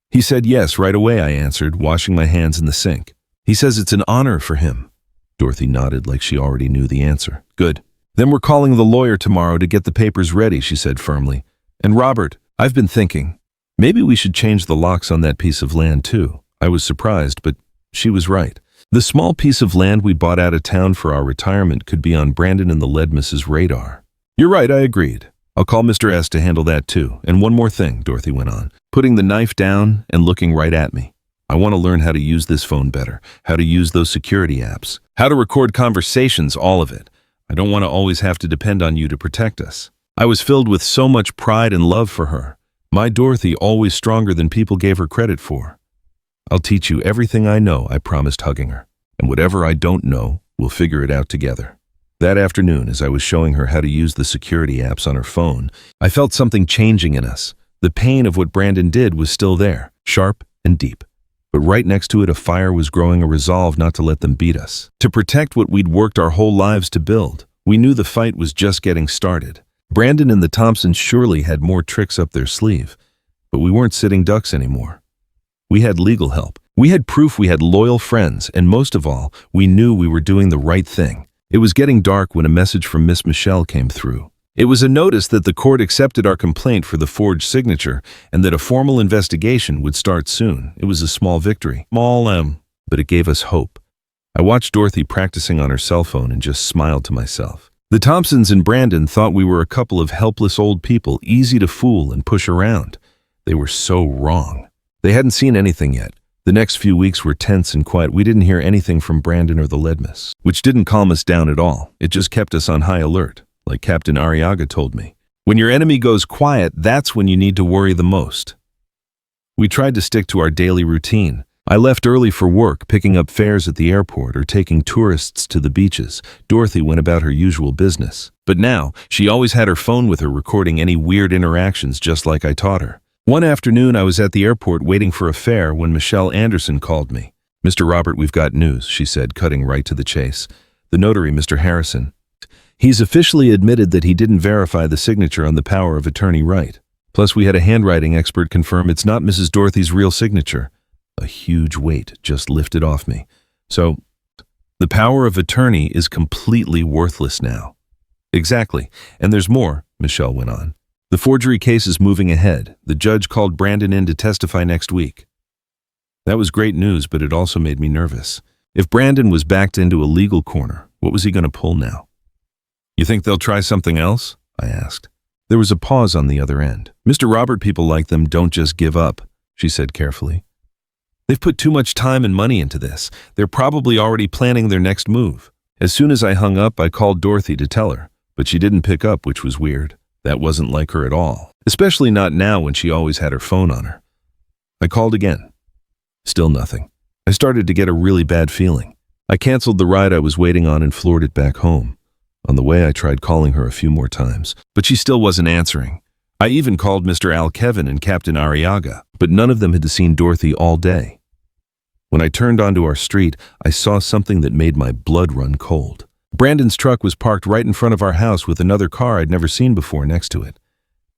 "He said yes right away," I answered, washing my hands in the sink. "He says it's an honor for him." Dorothy nodded like she already knew the answer. "Good. Then we're calling the lawyer tomorrow to get the papers ready," she said firmly. "And Robert, I've been thinking, maybe we should change the locks on that piece of land too." I was surprised, but she was right. The small piece of land we bought out of town for our retirement could be on Brandon and the Leesmas' radar. "You're right," I agreed. "I'll call Mr. S. to handle that too. And one more thing," Dorothy went on, putting the knife down and looking right at me. "I want to learn how to use this phone better, how to use those security apps, how to record conversations, all of it. I don't want to always have to depend on you to protect us." I was filled with so much pride and love for her. My Dorothy, always stronger than people gave her credit for. "I'll teach you everything I know," I promised, hugging her. "And whatever I don't know, we'll figure it out together." That afternoon, as I was showing her how to use the security apps on her phone, I felt something changing in us. The pain of what Brandon did was still there, sharp and deep. But right next to it, a fire was growing, a resolve not to let them beat us, to protect what we'd worked our whole lives to build. We knew the fight was just getting started. Brandon and the Thompsons surely had more tricks up their sleeve, but we weren't sitting ducks anymore. We had legal help. We had proof we had loyal friends, and most of all, we knew we were doing the right thing. It was getting dark when a message from Miss Michelle came through. It was a notice that the court accepted our complaint for the forged signature and that a formal investigation would start soon. It was a small victory. But it gave us hope. I watched Dorothy practicing on her cell phone and just smiled to myself. The Thompsons and Brandon thought we were a couple of helpless old people, easy to fool and push around. They were so wrong. They hadn't seen anything yet. The next few weeks were tense and quiet. We didn't hear anything from Brandon or the Leesmas, which didn't calm us down at all. It just kept us on high alert, like Captain Arriaga told me. When your enemy goes quiet, that's when you need to worry the most. We tried to stick to our daily routine. I left early for work, picking up fares at the airport or taking tourists to the beaches. Dorothy went about her usual business. But now, she always had her phone with her, recording any weird interactions just like I taught her. One afternoon, I was at the airport waiting for a fare when Michelle Anderson called me. "Mr. Robert, we've got news," she said, cutting right to the chase. "The notary, Mr. Harrison. He's officially admitted that he didn't verify the signature on the power of attorney right. Plus, we had a handwriting expert confirm it's not Mrs. Dorothy's real signature." A huge weight just lifted off me. "So, the power of attorney is completely worthless now." "Exactly. And there's more," Michelle went on. "The forgery case is moving ahead. The judge called Brandon in to testify next week." That was great news, but it also made me nervous. If Brandon was backed into a legal corner, what was he going to pull now? "You think they'll try something else?" I asked. There was a pause on the other end. "Mr. Robert, people like them don't just give up," she said carefully. "They've put too much time and money into this. They're probably already planning their next move." As soon as I hung up, I called Dorothy to tell her, but she didn't pick up, which was weird. That wasn't like her at all, especially not now when she always had her phone on her. I called again. Still nothing. I started to get a really bad feeling. I canceled the ride I was waiting on and floored it back home. On the way, I tried calling her a few more times, but she still wasn't answering. I even called Mr. Al Kevin and Captain Arriaga, but none of them had seen Dorothy all day. When I turned onto our street, I saw something that made my blood run cold. Brandon's truck was parked right in front of our house with another car I'd never seen before next to it.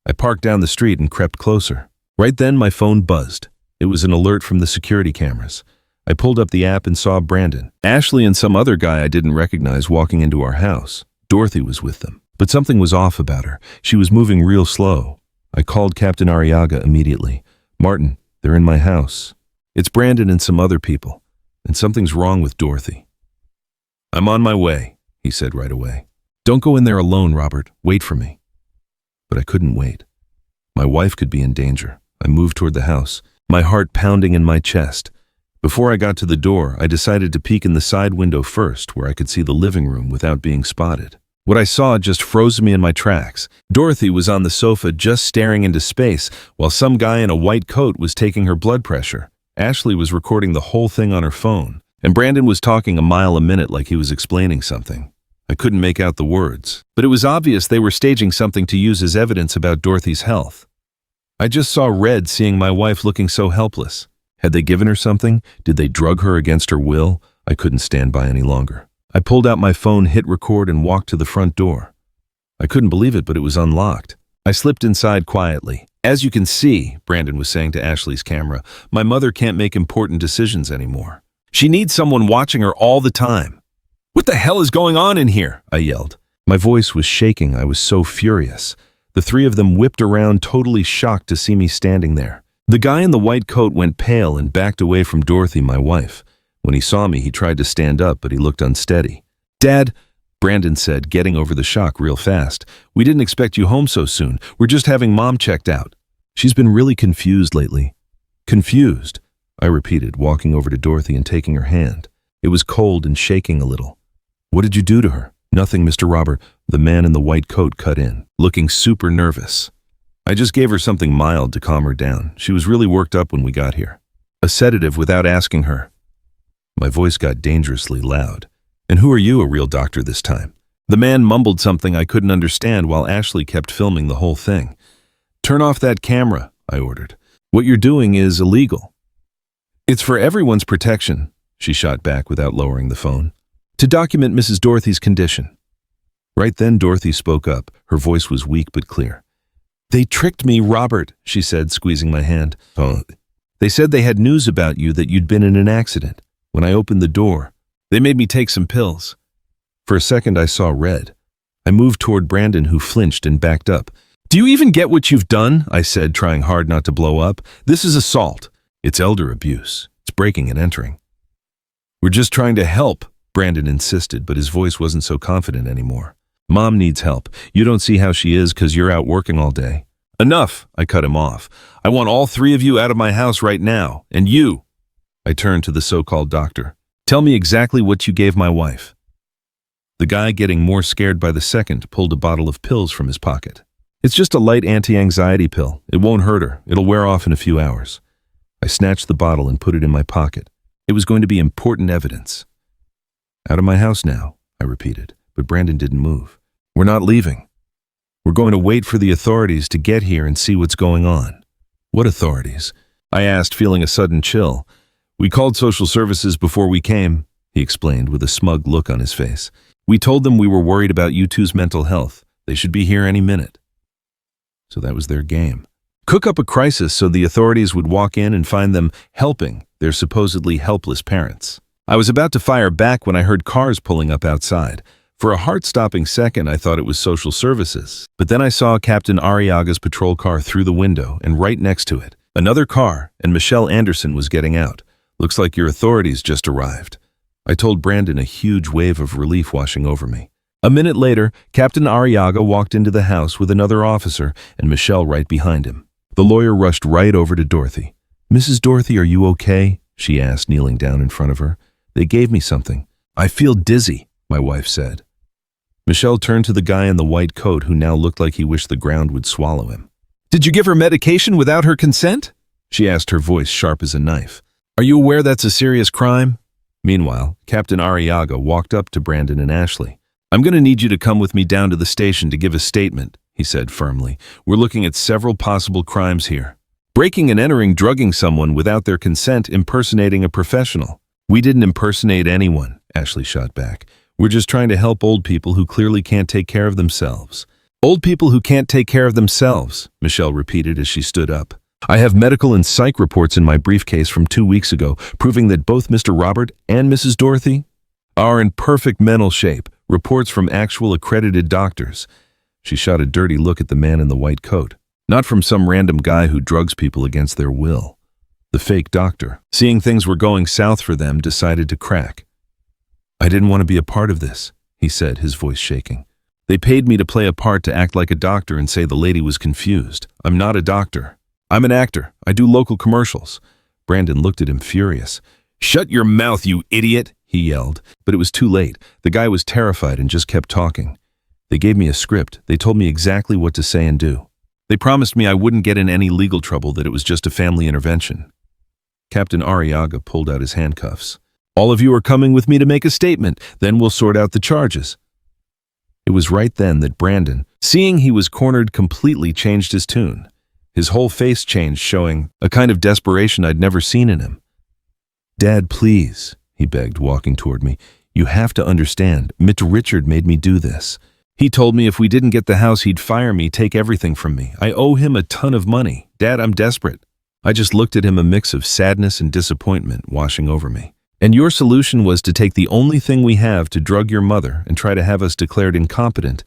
I parked down the street and crept closer. Right then, my phone buzzed. It was an alert from the security cameras. I pulled up the app and saw Brandon, Ashley, and some other guy I didn't recognize walking into our house. Dorothy was with them. But something was off about her. She was moving real slow. I called Captain Arriaga immediately. "Martin, they're in my house. It's Brandon and some other people, and something's wrong with Dorothy." "I'm on my way," he said right away. "Don't go in there alone, Robert. Wait for me." But I couldn't wait. My wife could be in danger. I moved toward the house, my heart pounding in my chest. Before I got to the door, I decided to peek in the side window first, where I could see the living room without being spotted. What I saw just froze me in my tracks. Dorothy was on the sofa just staring into space, while some guy in a white coat was taking her blood pressure. Ashley was recording the whole thing on her phone, and Brandon was talking a mile a minute like he was explaining something. I couldn't make out the words, but it was obvious they were staging something to use as evidence about Dorothy's health. I just saw red seeing my wife looking so helpless. Had they given her something? Did they drug her against her will? I couldn't stand by any longer. I pulled out my phone, hit record, and walked to the front door. I couldn't believe it, but it was unlocked. I slipped inside quietly. "As you can see," Brandon was saying to Ashley's camera, "my mother can't make important decisions anymore. She needs someone watching her all the time." "What the hell is going on in here?" I yelled. My voice was shaking. I was so furious. The three of them whipped around, totally shocked to see me standing there. The guy in the white coat went pale and backed away from Dorothy, my wife. When he saw me, he tried to stand up, but he looked unsteady. "Dad," Brandon said, getting over the shock real fast, "we didn't expect you home so soon. We're just having Mom checked out. She's been really confused lately." "Confused?" I repeated, walking over to Dorothy and taking her hand. It was cold and shaking a little. "What did you do to her?" "Nothing, Mr. Robert," the man in the white coat cut in, looking super nervous. "I just gave her something mild to calm her down. She was really worked up when we got here. A sedative without asking her." My voice got dangerously loud. "And who are you, a real doctor this time?" The man mumbled something I couldn't understand while Ashley kept filming the whole thing. "Turn off that camera," I ordered. "What you're doing is illegal." "It's for everyone's protection," she shot back without lowering the phone. "To document Mrs. Dorothy's condition." Right then, Dorothy spoke up. Her voice was weak but clear. "They tricked me, Robert," she said, squeezing my hand. "Oh, they said they had news about you, that you'd been in an accident. When I opened the door, they made me take some pills." For a second, I saw red. I moved toward Brandon, who flinched and backed up. "Do you even get what you've done?" I said, trying hard not to blow up. "This is assault. It's elder abuse. It's breaking and entering." "We're just trying to help," Brandon insisted, but his voice wasn't so confident anymore. "Mom needs help. You don't see how she is because you're out working all day." "Enough," I cut him off. "I want all three of you out of my house right now. And you." I turned to the so-called doctor. "Tell me exactly what you gave my wife." The guy, getting more scared by the second, pulled a bottle of pills from his pocket. It's just a light anti-anxiety pill. It won't hurt her. It'll wear off in a few hours. I snatched the bottle and put it in my pocket. It was going to be important evidence. Out of my house now, I repeated, but Brandon didn't move. We're not leaving. We're going to wait for the authorities to get here and see what's going on. What authorities? I asked, feeling a sudden chill. We called social services before we came, he explained with a smug look on his face. We told them we were worried about you two's mental health. They should be here any minute. So that was their game. Cook up a crisis so the authorities would walk in and find them helping their supposedly helpless parents. I was about to fire back when I heard cars pulling up outside. For a heart-stopping second, I thought it was social services. But then I saw Captain Arriaga's patrol car through the window, and right next to it, another car, and Michelle Anderson was getting out. Looks like your authorities just arrived. I told Brandon, a huge wave of relief washing over me. A minute later, Captain Arriaga walked into the house with another officer and Michelle right behind him. The lawyer rushed right over to Dorothy. Mrs. Dorothy, are you okay? She asked, kneeling down in front of her. They gave me something. I feel dizzy, my wife said. Michelle turned to the guy in the white coat who now looked like he wished the ground would swallow him. Did you give her medication without her consent? She asked, her voice sharp as a knife. Are you aware that's a serious crime? Meanwhile, Captain Arriaga walked up to Brandon and Ashley. I'm going to need you to come with me down to the station to give a statement, he said firmly. We're looking at several possible crimes here. Breaking and entering, drugging someone without their consent, impersonating a professional. We didn't impersonate anyone, Ashley shot back. We're just trying to help old people who clearly can't take care of themselves. Old people who can't take care of themselves, Michelle repeated as she stood up. I have medical and psych reports in my briefcase from 2 weeks ago, proving that both Mr. Robert and Mrs. Dorothy are in perfect mental shape. Reports from actual accredited doctors. She shot a dirty look at the man in the white coat. Not from some random guy who drugs people against their will. The fake doctor, seeing things were going south for them, decided to crack. I didn't want to be a part of this, he said, his voice shaking. They paid me to play a part, to act like a doctor and say the lady was confused. I'm not a doctor. I'm an actor. I do local commercials. Brandon looked at him furious. Shut your mouth, you idiot, he yelled. But it was too late. The guy was terrified and just kept talking. They gave me a script. They told me exactly what to say and do. They promised me I wouldn't get in any legal trouble, that it was just a family intervention. Captain Arriaga pulled out his handcuffs. All of you are coming with me to make a statement. Then we'll sort out the charges. It was right then that Brandon, seeing he was cornered completely, changed his tune. His whole face changed, showing a kind of desperation I'd never seen in him. Dad, please, he begged, walking toward me. You have to understand. Mr. Richard made me do this. He told me if we didn't get the house, he'd fire me, take everything from me. I owe him a ton of money. Dad, I'm desperate. I just looked at him, a mix of sadness and disappointment washing over me. And your solution was to take the only thing we have, to drug your mother and try to have us declared incompetent.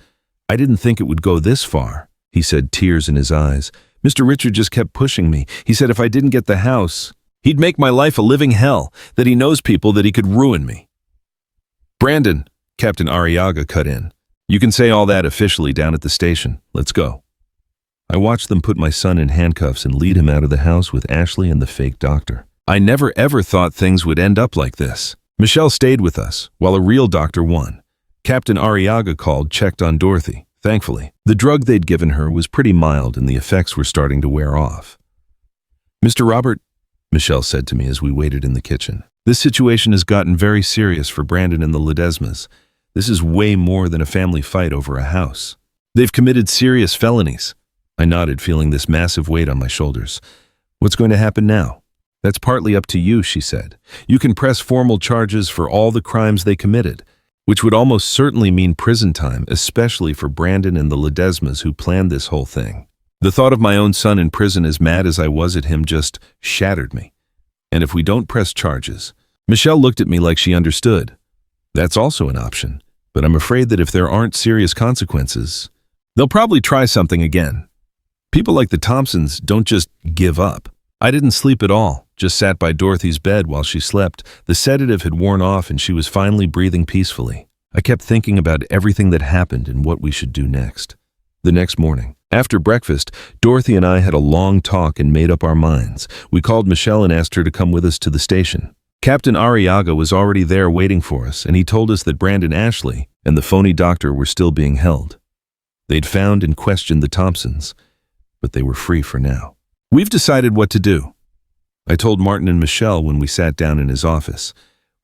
I didn't think it would go this far, he said, tears in his eyes. Mr. Richard just kept pushing me. He said if I didn't get the house, he'd make my life a living hell, that he knows people, that he could ruin me. Brandon, Captain Arriaga cut in. You can say all that officially down at the station. Let's go. I watched them put my son in handcuffs and lead him out of the house with Ashley and the fake doctor. I never ever thought things would end up like this. Michelle stayed with us, while a real doctor won. Captain Arriaga called, checked on Dorothy. Thankfully, the drug they'd given her was pretty mild and the effects were starting to wear off. Mr. Robert, Michelle said to me as we waited in the kitchen, this situation has gotten very serious for Brandon and the Ledesmas. This is way more than a family fight over a house. They've committed serious felonies. I nodded, feeling this massive weight on my shoulders. What's going to happen now? That's partly up to you, she said. You can press formal charges for all the crimes they committed, which would almost certainly mean prison time, especially for Brandon and the Ledesmas who planned this whole thing. The thought of my own son in prison, as mad as I was at him, just shattered me. And if we don't press charges, Michelle looked at me like she understood. That's also an option, but I'm afraid that if there aren't serious consequences, they'll probably try something again. People like the Thompsons don't just give up. I didn't sleep at all, just sat by Dorothy's bed while she slept. The sedative had worn off and she was finally breathing peacefully. I kept thinking about everything that happened and what we should do next. The next morning, after breakfast, Dorothy and I had a long talk and made up our minds. We called Michelle and asked her to come with us to the station. Captain Arriaga was already there waiting for us, and he told us that Brandon, Ashley, and the phony doctor were still being held. They'd found and questioned the Thompsons, but they were free for now. "We've decided what to do," I told Martin and Michelle when we sat down in his office.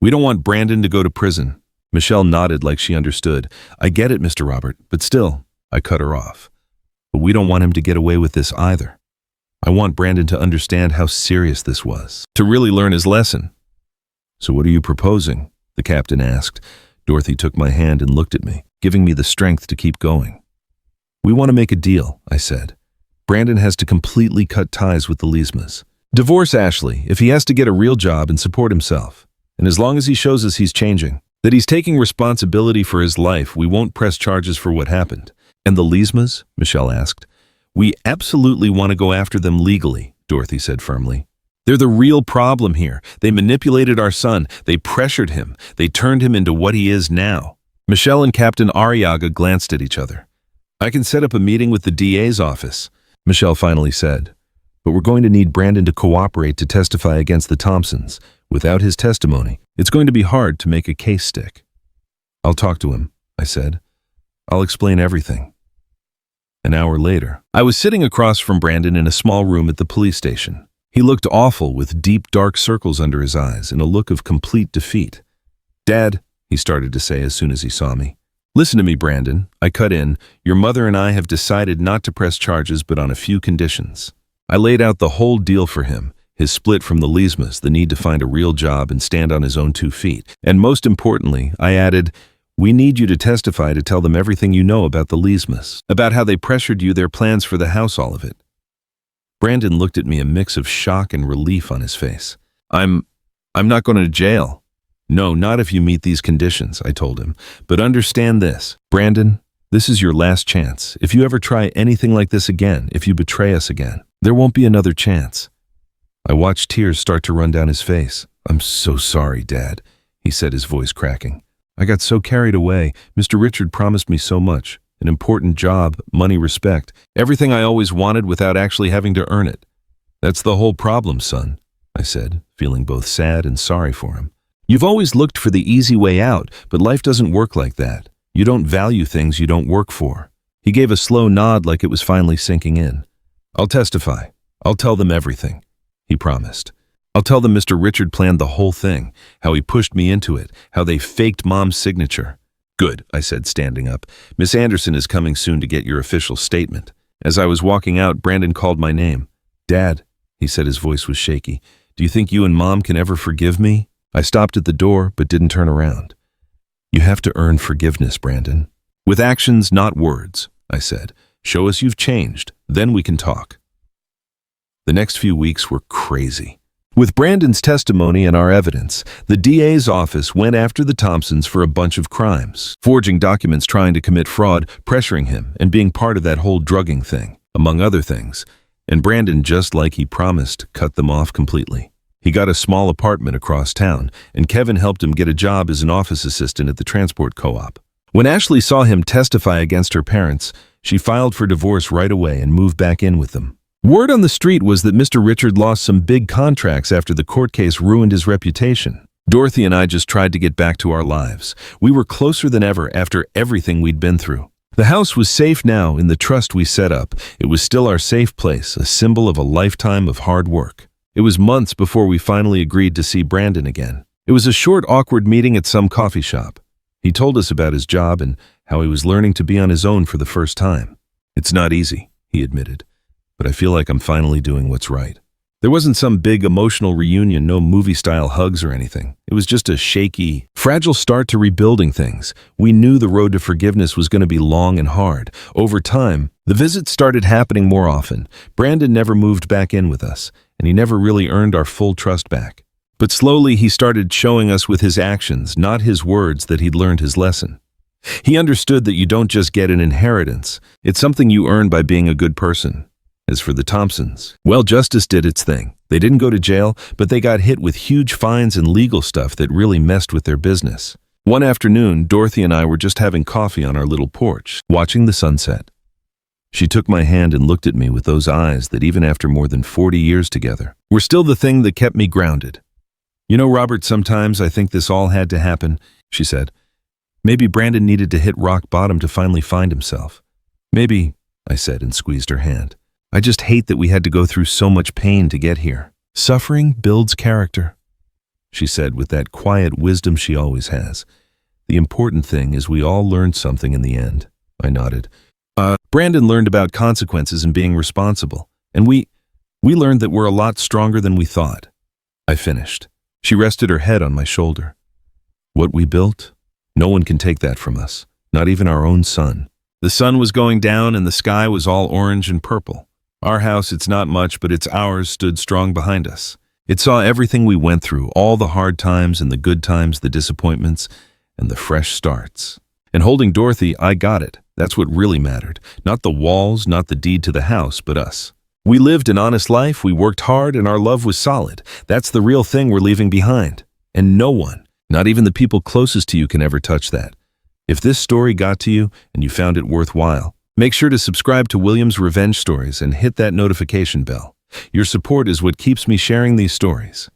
"We don't want Brandon to go to prison." Michelle nodded like she understood. "I get it, Mr. Robert, but still," I cut her off. "But we don't want him to get away with this either. I want Brandon to understand how serious this was, to really learn his lesson." "So what are you proposing?" the captain asked. Dorothy took my hand and looked at me, giving me the strength to keep going. "We want to make a deal," I said. "Brandon has to completely cut ties with the Leesmas. Divorce Ashley if he has to get a real job and support himself. And as long as he shows us he's changing, that he's taking responsibility for his life, we won't press charges for what happened." "And the Leesmas?" Michelle asked. "We absolutely want to go after them legally," Dorothy said firmly. "They're the real problem here. They manipulated our son. They pressured him. They turned him into what he is now." Michelle and Captain Arriaga glanced at each other. "I can set up a meeting with the DA's office," Michelle finally said. "But we're going to need Brandon to cooperate to testify against the Thompsons. Without his testimony, it's going to be hard to make a case stick." "I'll talk to him," I said. "I'll explain everything." An hour later, I was sitting across from Brandon in a small room at the police station. He looked awful with deep, dark circles under his eyes and a look of complete defeat. "Dad," he started to say as soon as he saw me. "Listen to me, Brandon," I cut in. "Your mother and I have decided not to press charges but on a few conditions." I laid out the whole deal for him. His split from the Leesmas, the need to find a real job and stand on his own 2 feet. And most importantly, I added, "We need you to testify to tell them everything you know about the Leesmas, about how they pressured you, their plans for the house, all of it." Brandon looked at me, a mix of shock and relief on his face. I'm not going to jail." "No, not if you meet these conditions," I told him. "But understand this, Brandon, this is your last chance. If you ever try anything like this again, if you betray us again, there won't be another chance." I watched tears start to run down his face. "I'm so sorry, Dad," he said, his voice cracking. "I got so carried away. Mr. Richard promised me so much. An important job, money, respect. Everything I always wanted without actually having to earn it. That's the whole problem, son," I said, feeling both sad and sorry for him. "You've always looked for the easy way out, but life doesn't work like that. You don't value things you don't work for." He gave a slow nod like it was finally sinking in. "I'll testify. I'll tell them everything," he promised. "I'll tell them Mr. Richard planned the whole thing, how he pushed me into it, how they faked Mom's signature." "Good," I said, standing up. "Miss Anderson is coming soon to get your official statement." As I was walking out, Brandon called my name. "Dad," he said, his voice was shaky, "do you think you and Mom can ever forgive me?" I stopped at the door, but didn't turn around. "You have to earn forgiveness, Brandon. With actions, not words," I said. "Show us you've changed, then we can talk." The next few weeks were crazy. With Brandon's testimony and our evidence, the DA's office went after the Thompsons for a bunch of crimes, forging documents, trying to commit fraud, pressuring him, and being part of that whole drugging thing, among other things. And Brandon, just like he promised, cut them off completely. He got a small apartment across town, and Kevin helped him get a job as an office assistant at the transport co-op. When Ashley saw him testify against her parents, she filed for divorce right away and moved back in with them. Word on the street was that Mr. Richard lost some big contracts after the court case ruined his reputation. Dorothy and I just tried to get back to our lives. We were closer than ever after everything we'd been through. The house was safe now in the trust we set up. It was still our safe place, a symbol of a lifetime of hard work. It was months before we finally agreed to see Brandon again. It was a short, awkward meeting at some coffee shop. He told us about his job and how he was learning to be on his own for the first time. "It's not easy," he admitted, "but I feel like I'm finally doing what's right." There wasn't some big emotional reunion, no movie-style hugs or anything. It was just a shaky, fragile start to rebuilding things. We knew the road to forgiveness was going to be long and hard. Over time, the visits started happening more often. Brandon never moved back in with us, and he never really earned our full trust back. But slowly he started showing us with his actions, not his words, that he'd learned his lesson. He understood that you don't just get an inheritance. It's something you earn by being a good person. As for the Thompsons, well, justice did its thing. They didn't go to jail, but they got hit with huge fines and legal stuff that really messed with their business. One afternoon, Dorothy and I were just having coffee on our little porch, watching the sunset. She took my hand and looked at me with those eyes that, even after more than 40 years together, were still the thing that kept me grounded. "You know, Robert, sometimes I think this all had to happen," she said. "Maybe Brandon needed to hit rock bottom to finally find himself. Maybe, I said and squeezed her hand. I just hate that we had to go through so much pain to get here. Suffering builds character, she said with that quiet wisdom she always has. The important thing is we all learned something in the end. I nodded. Brandon learned about consequences and being responsible. And we learned that we're a lot stronger than we thought. I finished. She rested her head on my shoulder. What we built? No one can take that from us. Not even our own sun. The sun was going down and the sky was all orange and purple. Our house, it's not much, but it's ours, stood strong behind us. It saw everything we went through, all the hard times and the good times, the disappointments, and the fresh starts. And holding Dorothy, I got it. That's what really mattered. Not the walls, not the deed to the house, but us. We lived an honest life, we worked hard, and our love was solid. That's the real thing we're leaving behind. And no one, not even the people closest to you, can ever touch that. If this story got to you and you found it worthwhile, make sure to subscribe to William's Revenge Stories and hit that notification bell. Your support is what keeps me sharing these stories.